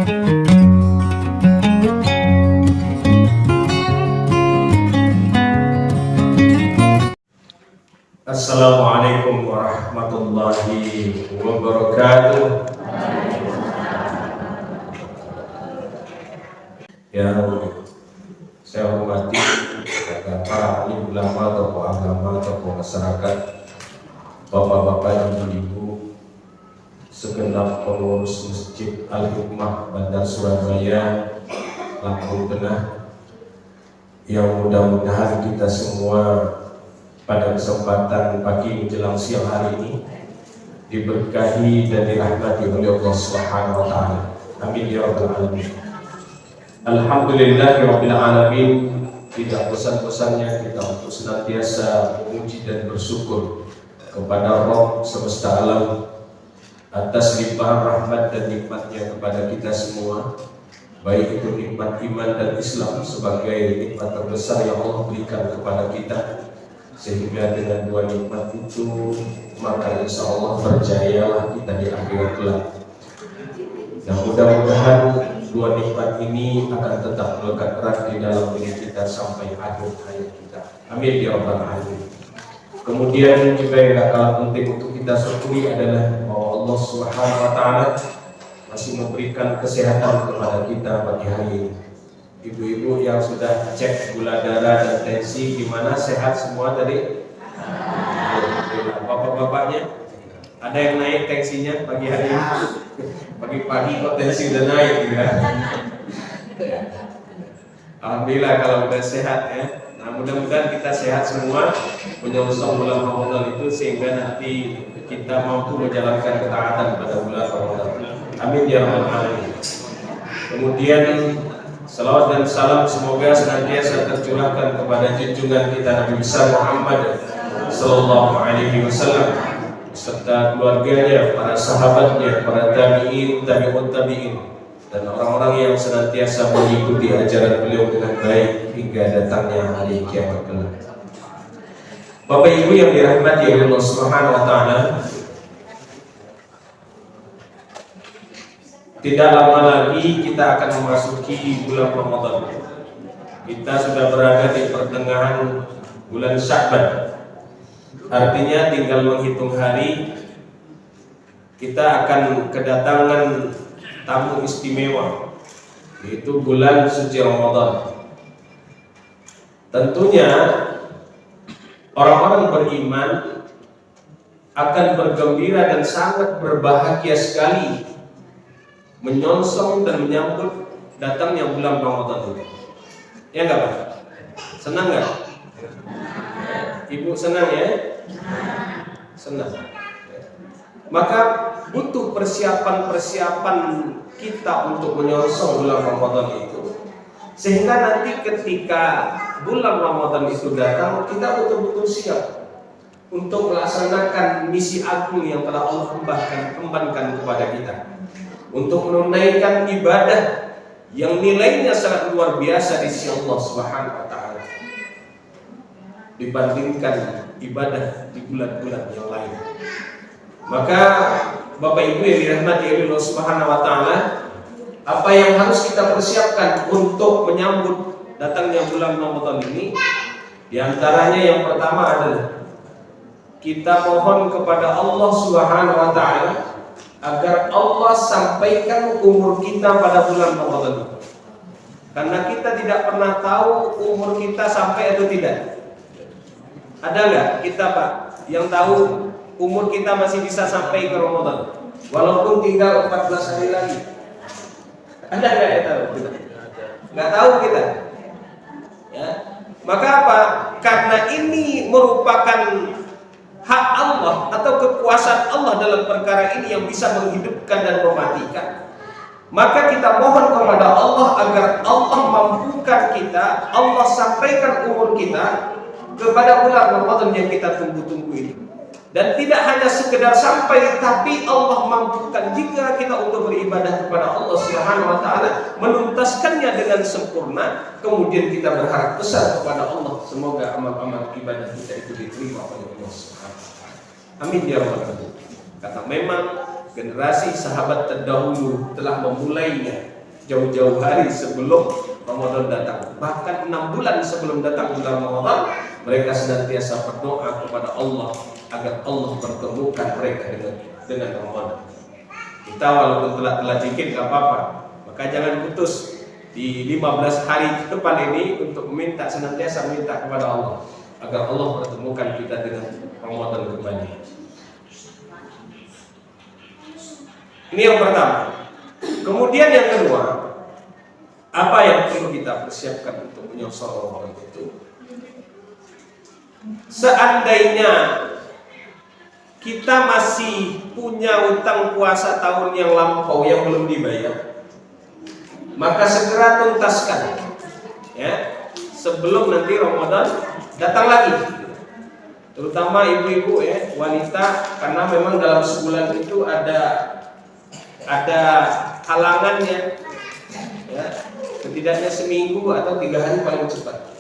Assalamualaikum warahmatullahi wabarakatuh. Yang saya hormati para alim ulama, tokoh agama, tokoh masyarakat, bapak-bapak dan ibu-ibu, segenap pengurus Masjid Al-Hikmah Bandar Surabaya, Lampung Tengah, yang mudah-mudahan kita semua pada kesempatan pagi menjelang siang hari ini diberkahi dan dirahmati oleh Allah Subhanahu wa taala. Amin ya rabbal alamin. Alhamdulillahirabbil alamin. Tidak bosan-bosannya kita untuk senantiasa memuji dan bersyukur kepada Rabb semesta alam atas limpahan rahmat dan nikmatnya kepada kita semua, baik itu nikmat iman dan Islam sebagai nikmat terbesar yang Allah berikan kepada kita, sehingga dengan dua nikmat itu maka insya Allah berjayalah kita di akhirat kelak. Dan mudah-mudahan dua nikmat ini akan tetap melekat erat di dalam diri kita sampai akhir hayat kita. Amin ya rabbal alamin. Kemudian juga yang tak kalah penting untuk kita syukuri adalah bahwa Allah Subhanahu wa taala masih memberikan kesehatan kepada kita pagi hari ini. Ibu-ibu yang sudah cek gula darah dan tensi gimana, sehat semua tadi? Bapak-bapaknya ada yang naik tensinya pagi hari ini? Pagi-pagi kok tensi udah naik ya? Alhamdulillah kalau udah sehat ya. Nah mudah-mudahan kita sehat semua menyongsong bulan Ramadan itu sehingga nanti kita mampu menjalankan ketaatan pada bulan Ramadan. Amin ya rabbal alamin. Kemudian salawat dan salam semoga senantiasa tercurahkan kepada junjungan kita Nabi besar Muhammad sallallahu alaihi wasallam serta keluarganya, para sahabatnya, para tabi'in, tabi'ut tabi'in, dan orang-orang yang senantiasa mengikuti ajaran beliau dengan baik hingga datangnya hari kiamat kelak. Bapak Ibu yang dirahmati oleh Allah Subhanahu wa taala, tidak lama lagi kita akan memasuki bulan Ramadan. Kita sudah berada di pertengahan bulan Sya'ban. Artinya tinggal menghitung hari kita akan kedatangan tamu istimewa, yaitu bulan suci Ramadan. Tentunya orang-orang beriman akan bergembira dan sangat berbahagia sekali menyongsong dan menyambut datangnya bulan Ramadan itu. Ya enggak Pak? Senang enggak? Ibu senang ya? Senang. Maka butuh persiapan-persiapan kita untuk menyongsong bulan Ramadan itu, sehingga nanti ketika bulan Ramadan itu datang kita betul-betul siap untuk melaksanakan misi agung yang telah Allah kembangkan kepada kita, untuk menunaikan ibadah yang nilainya sangat luar biasa di sisi Allah Subhanahu wa taala dibandingkan ibadah di bulan-bulan yang lain. Maka Bapak Ibu yang dirahmati Allah Subhanahu wa taala, apa yang harus kita persiapkan untuk menyambut datangnya bulan Ramadan ini? Di antaranya yang pertama adalah kita mohon kepada Allah Subhanahu wa taala agar Allah sampaikan umur kita pada bulan Ramadan itu. Karena kita tidak pernah tahu umur kita sampai atau tidak. Ada nggak kita Pak yang tahu umur kita masih bisa sampai ke Ramadan walaupun tinggal 14 hari lagi? Ada nggak yang tahu? Nggak tahu kita. Ya. Maka apa? Karena ini merupakan hak Allah atau kekuasaan Allah dalam perkara ini yang bisa menghidupkan dan mematikan. Maka kita mohon kepada Allah agar Allah mampukan kita, Allah sampaikan umur kita kepada bulan Ramadan yang kita tunggu-tunggu itu. Dan tidak hanya sekedar sampai, tapi Allah mampukan jika kita untuk beribadah kepada Allah Subhanahu wa taala, menuntaskannya dengan sempurna, kemudian kita berharap besar kepada Allah, semoga amal-amal ibadah kita itu diterima oleh Allah Subhanahu wa taala. Amin ya rabbal alamin. Karena memang generasi sahabat terdahulu telah memulainya jauh-jauh hari sebelum Ramadan datang. Bahkan 6 bulan sebelum datang bulan Ramadan, mereka senantiasa berdoa kepada Allah agar Allah pertemukan mereka dengan Ramadan. Kita walaupun telat-telat dikit gak apa-apa, maka jangan putus di 15 hari ke depan ini untuk senantiasa minta kepada Allah agar Allah pertemukan kita dengan Ramadan kembali. Ini yang pertama. Kemudian yang kedua, apa yang perlu kita persiapkan untuk menyosor Ramadan itu? Seandainya kita masih punya utang puasa tahun yang lampau yang belum dibayar, maka segera tuntaskan, ya, sebelum nanti Ramadan datang lagi. Terutama ibu-ibu, ya, wanita, karena memang dalam sebulan itu ada halangannya, ya, setidaknya seminggu atau 3 hari paling cepat.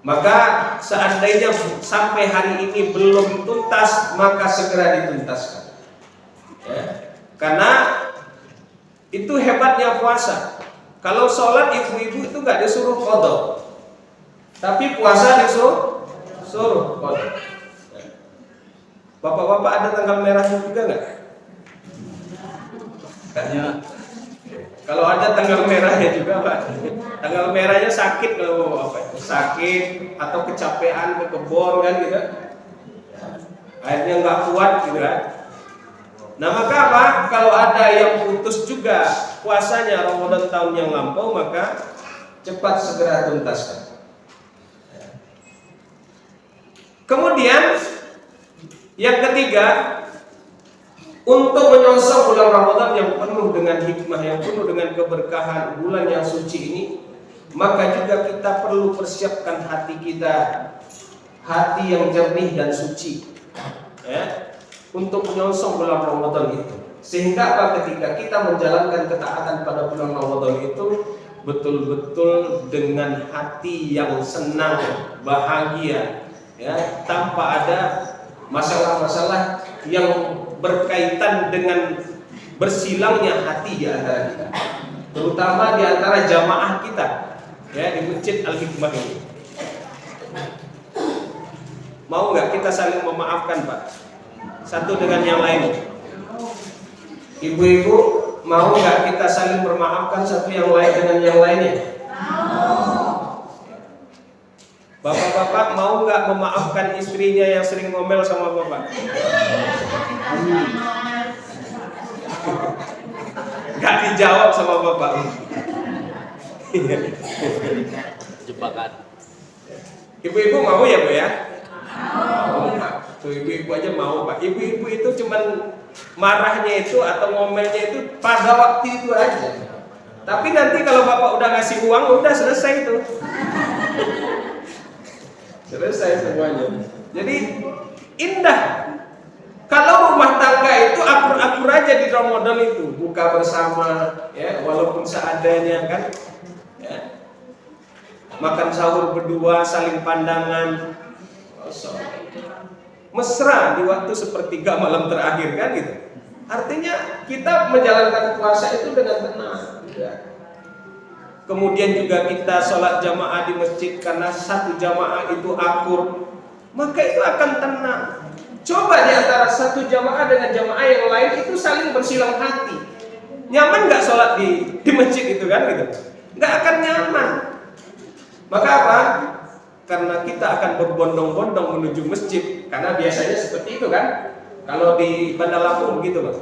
Maka seandainya sampai hari ini belum tuntas, maka segera dituntaskan, ya. Karena itu hebatnya puasa. Kalau sholat ibu-ibu itu nggak disuruh qadha, tapi puasa disuruh qadha. Bapak-bapak ada tanggal merahnya juga nggak? Kalau ada tanggal merahnya juga, Pak. Tanggal merahnya sakit, kalau sakit atau kecapean ke kebun kan gitu, akhirnya nggak kuat gitu kan. Nah maka apa? Kalau ada yang putus juga puasanya Ramadan tahun yang lampau, maka cepat segera tuntaskan. Kemudian yang ketiga, untuk menyongsong bulan Ramadan yang penuh dengan hikmah, yang penuh dengan keberkahan, bulan yang suci ini, maka juga kita perlu persiapkan hati kita, hati yang jernih dan suci, ya, untuk menyongsong bulan Ramadan itu. Sehingga apa? Ketika kita menjalankan ketaatan pada bulan Ramadan itu betul-betul dengan hati yang senang, bahagia, ya, tanpa ada masalah-masalah yang berkaitan dengan bersilangnya hati di antara kita, terutama di antara jamaah kita, ya, di Masjid Al-Hikmah ini. Mau nggak kita saling memaafkan, Pak, satu dengan yang lain? Ibu-ibu, mau nggak kita saling memaafkan satu yang lain dengan yang lainnya? Bapak-bapak mau nggak memaafkan istrinya yang sering ngomel sama bapak? Nggak dijawab sama bapak. Jebakan. Ibu-ibu mau ya, Bu ya? Mau, Pak. Tuh ibu-ibu aja mau, Pak. Ibu-ibu itu cuman marahnya itu atau ngomelnya itu pada waktu itu aja. Tapi nanti kalau bapak udah ngasih uang, udah selesai itu. Selesai semuanya. Jadi indah. Kalau rumah tangga itu akur-akur aja di Ramadan itu, buka bersama, ya, walaupun seadanya kan, ya. Makan sahur berdua, saling pandangan, mesra di waktu sepertiga malam terakhir kan gitu. Artinya kita menjalankan puasa itu dengan tenang, ya. Kemudian juga kita sholat jamaah di masjid, karena satu jamaah itu akur, maka itu akan tenang. Coba di antara satu jamaah dengan jamaah yang lain itu saling bersilang hati, nyaman nggak sholat di masjid itu kan gitu? Nggak akan nyaman. Maka apa? Karena kita akan berbondong-bondong menuju masjid, karena biasanya seperti itu kan. Kalau di Bandar Lampung begitu, Bang.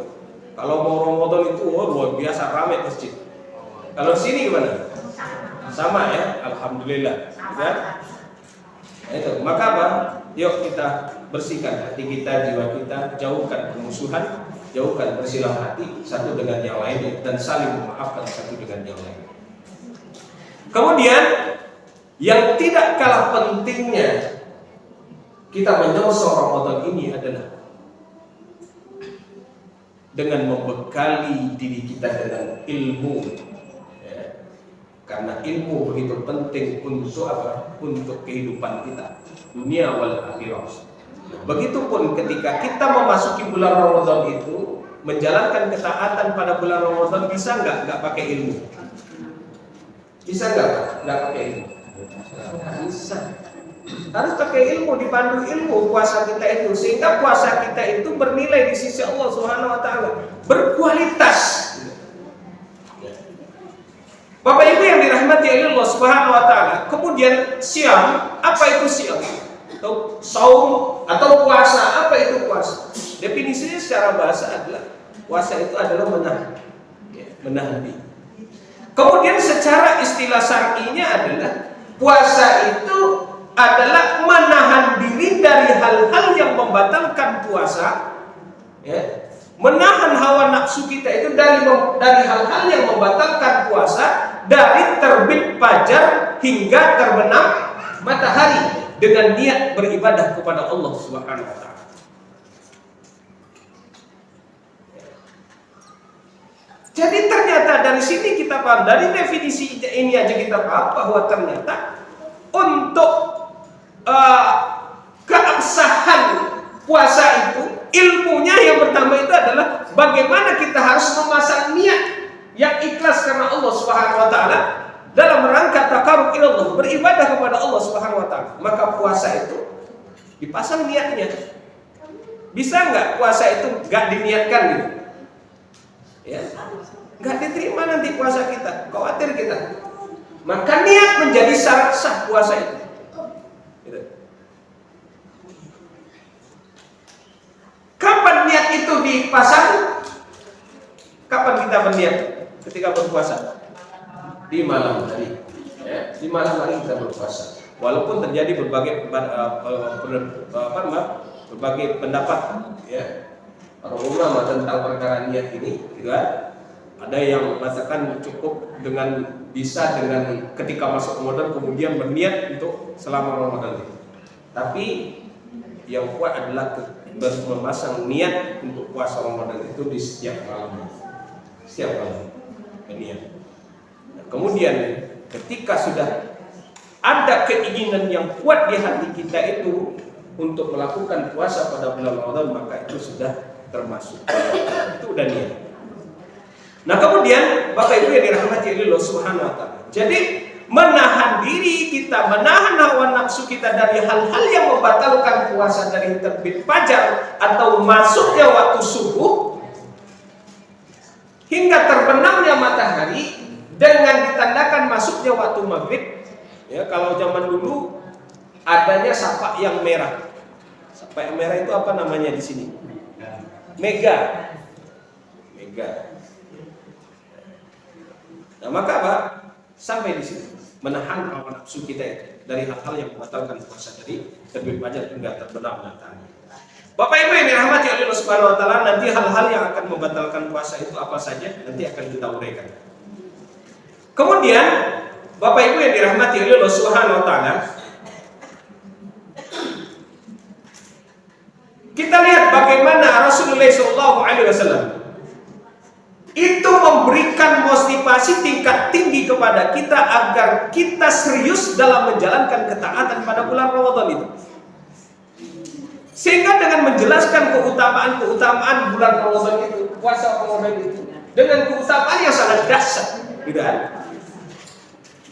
Kalau mau Ramadan itu luar biasa ramai masjid. Kalau sini gimana? Sama ya, alhamdulillah. Ya? Nah, itu. Maka apa? Yuk kita bersihkan hati kita, jiwa kita, jauhkan permusuhan, jauhkan bersilang hati satu dengan yang lain, dan saling memaafkan satu dengan yang lain. Kemudian yang tidak kalah pentingnya kita menyongsong Ramadan ini adalah dengan membekali diri kita dengan ilmu. Karena ilmu begitu penting untuk apa? Untuk kehidupan kita, dunia wal akhirah. Begitupun ketika kita memasuki bulan Ramadan itu, menjalankan ketaatan pada bulan Ramadan bisa nggak pakai ilmu? Bisa nggak pakai ilmu? Bisa. Harus pakai ilmu, dipandu ilmu puasa kita itu, sehingga puasa kita itu bernilai di sisi Allah Subhanahu wa taala, berkualitas. Bapak Ibu yang dirahmati Allah Subhanahu wa taala, kemudian siam, apa itu siam? Atau saum atau puasa, apa itu puasa? Definisinya secara bahasa adalah puasa itu adalah menahan diri. Kemudian secara istilah syar'inya adalah puasa itu adalah menahan diri dari hal-hal yang membatalkan puasa, ya. Menahan hawa nafsu kita itu dari hal-hal yang membatalkan puasa, dari terbit fajar hingga terbenam matahari, dengan niat beribadah kepada Allah Subhanahu wa taala. Jadi ternyata dari sini kita paham, dari definisi ini aja kita paham bahwa ternyata untuk keabsahan puasa itu, ilmunya yang pertama itu adalah bagaimana kita harus memasang niat yang ikhlas karena Allah Subhanahu wa taala dalam rangka taqarrub ila Allah, beribadah kepada Allah Subhanahu wa taala. Maka puasa itu dipasang niatnya. Bisa nggak puasa itu nggak diniatkan gitu? Ya, nggak diterima nanti puasa kita, khawatir kita. Maka niat menjadi syarat sah puasa itu. Gitu. Kapan niat itu dipasang? Kapan kita berniat ketika berpuasa? Di malam hari. Ya, di malam hari kita berpuasa. Walaupun terjadi berbagai pendapat, ya, para ulama tentang perkara niat ini, juga ada yang mengatakan cukup dengan ketika masuk Ramadan kemudian berniat untuk selama Ramadan itu. Tapi yang kuat adalah memasang niat untuk puasa Ramadan itu di setiap malam. Setiap malam berniat. Nah, kemudian ketika sudah ada keinginan yang kuat di hati kita itu untuk melakukan puasa pada bulan Ramadan, maka itu sudah termasuk. Itu udah niat. Nah, kemudian Bapak Ibu yang dirahmati Allah Subhanahu wa taala. Jadi menahan diri kita, menahan hawa nafsu kita dari hal-hal yang membatalkan puasa, dari terbit fajar atau masuknya waktu subuh hingga terbenamnya matahari dengan ditandakan masuknya waktu maghrib. Ya, kalau zaman dulu adanya safak yang merah. Safak yang merah itu apa namanya di sini? Mega. Nah, maka apa? Sampai di sini menahan hawa nafsu kita itu dari hal-hal yang membatalkan puasa, dari terbit fajar hingga terbenam matahari. Bapak Ibu yang dirahmati Allah Subhanahu wa taala, nanti hal-hal yang akan membatalkan puasa itu apa saja nanti akan kita uraikan. Kemudian Bapak Ibu yang dirahmati Allah Subhanahu wa taala, kita lihat bagaimana Rasulullah SAW itu memberikan motivasi tingkat tinggi kepada kita agar kita serius dalam menjalankan ketaatan pada bulan Ramadan itu. Sehingga dengan menjelaskan keutamaan bulan Ramadan itu, puasa Ramadan itu, dengan keutamaan yang sangat dahsyat, gitu kan?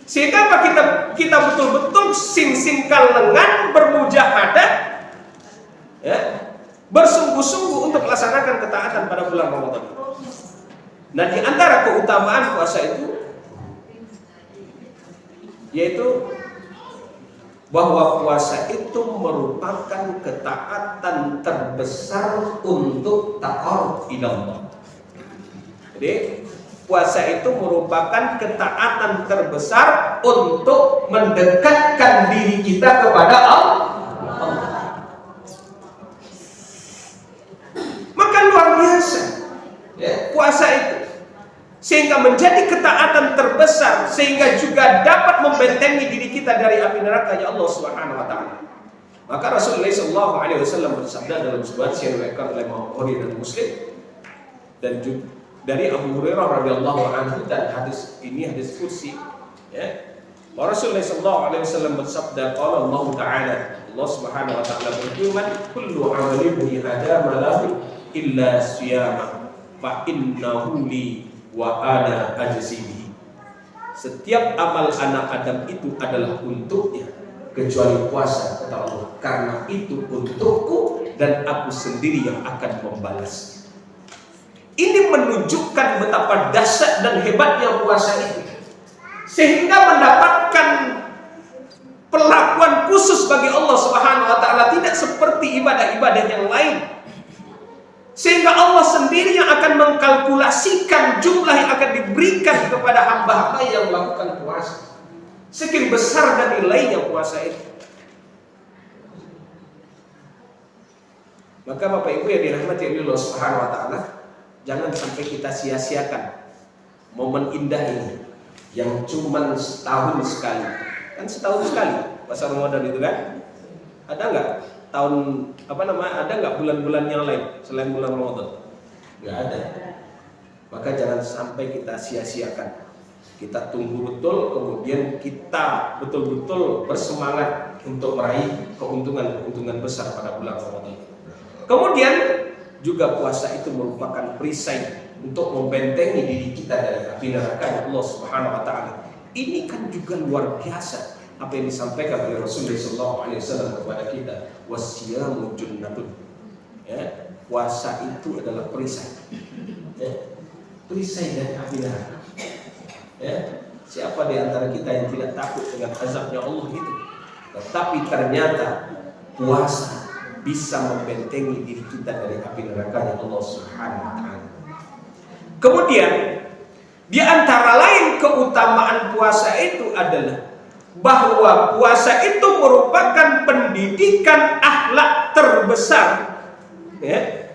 Sehingga apa, kita betul-betul sing-singkan lengan, bermujahadah, ya, bersungguh-sungguh untuk melaksanakan ketaatan pada bulan Ramadan. Nah, di antara keutamaan puasa itu yaitu bahwa puasa itu merupakan ketaatan terbesar untuk taqarrub ila Allah. Jadi puasa itu merupakan ketaatan terbesar untuk mendekatkan diri kita kepada Allah. Maka luar biasa, ya, puasa itu sehingga menjadi ketaatan terbesar, sehingga juga dapat membentengi diri kita dari api neraka ya Allah Subhanahu wa taala. Maka Rasulullah SAW bersabda dalam sebuah hadis yang diriwayatkan oleh Imam Bukhari dan Muslim, dan juga dari Abu Hurairah radhiyallahu anhu, dan hadis ini hadis qudsi, ya. Rasulullah SAW bersabda, qala Allah taala, Allah Subhanahu wa taala berfirman, kullu 'amali ibni adam lahu illa siyama fa innahu li wa ana ajzihi. Setiap amal anak Adam itu adalah untuknya kecuali puasa, kata Allah, karena itu untukku dan aku sendiri yang akan membalasnya. Ini menunjukkan betapa dahsyat dan hebatnya puasa itu, sehingga mendapatkan perlakuan khusus bagi Allah Subhanahu wa taala, tidak seperti ibadah-ibadah yang lain. Sehingga Allah sendiri yang akan mengkalkulasikan jumlah yang akan diberikan kepada hamba-hamba yang melakukan puasa. Sekian besar dan nilainya puasa itu. Maka Bapak Ibu yang dirahmati Allah Subhanahu wa taala, jangan sampai kita sia-siakan momen indah ini yang cuma setahun sekali. Kan setahun sekali puasa Ramadan itu kan? Ada nggak tahun ada nggak bulan-bulan yang lain selain bulan Ramadan? Nggak ada. Maka jangan sampai kita sia-siakan. Kita tunggu betul, kemudian kita betul-betul bersemangat untuk meraih keuntungan besar pada bulan Ramadan. Kemudian juga puasa itu merupakan perisai untuk membentengi diri kita dari api neraka Allah Subhanahu wa taala. Ini kan juga luar biasa apa yang disampaikan oleh Rasulullah SAW kepada kita, wasiyamu junnatun. Ya, puasa itu adalah perisai. Ya, perisai dari api neraka. Ya, siapa di antara kita yang tidak takut dengan azabnya Allah itu? Tetapi ternyata puasa bisa membentengi diri kita dari api neraka Allah Subhanahu wa taala. Kemudian di antara lain keutamaan puasa itu adalah bahwa puasa itu merupakan pendidikan akhlak terbesar, ya,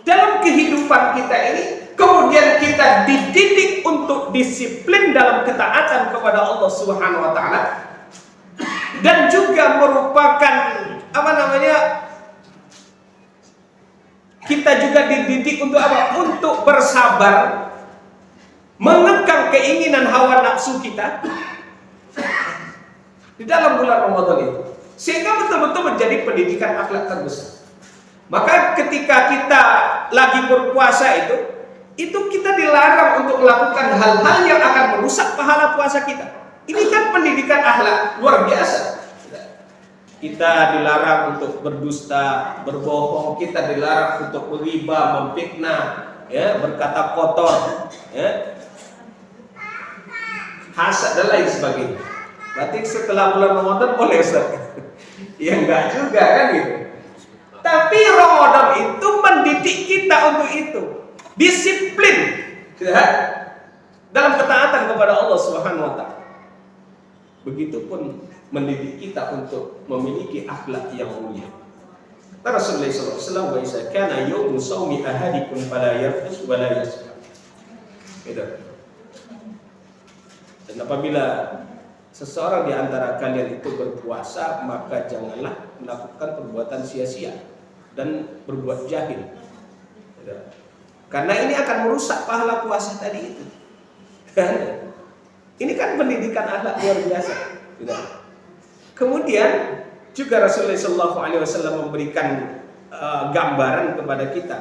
dalam kehidupan kita ini. Kemudian kita dididik untuk disiplin dalam ketaatan kepada Allah Subhanahu wa taala, dan juga merupakan kita juga dididik untuk apa? Untuk bersabar, mengekang keinginan hawa nafsu kita di dalam bulan Ramadan itu, sehingga betul-betul menjadi pendidikan akhlak terbesar. Maka ketika kita lagi berpuasa itu kita dilarang untuk melakukan hal-hal yang akan merusak pahala puasa kita. Ini kan pendidikan akhlak luar biasa. Kita dilarang untuk berdusta, berbohong, kita dilarang untuk riba, memfitnah, ya, berkata kotor, ya, hasad dan lain sebagainya. Berarti setelah bulan Ramadan boleh, Ustaz? Ya enggak juga kan gitu. Tapi Ramadan itu mendidik kita untuk itu. Disiplin, ya, dalam ketaatan kepada Allah Subhanahu wa taala. Begitupun mendidik kita untuk memiliki akhlak yang mulia. Rasulullah SAW berkata, "Kana yawmu shaumi ahadikum fala yarfus wa la yaskhab." Dan apabila seseorang di antara kalian itu berpuasa, maka janganlah melakukan perbuatan sia-sia dan berbuat jahil. Karena ini akan merusak pahala puasa tadi itu. Ini kan pendidikan akhlak luar biasa. Kemudian juga Rasulullah SAW memberikan gambaran kepada kita.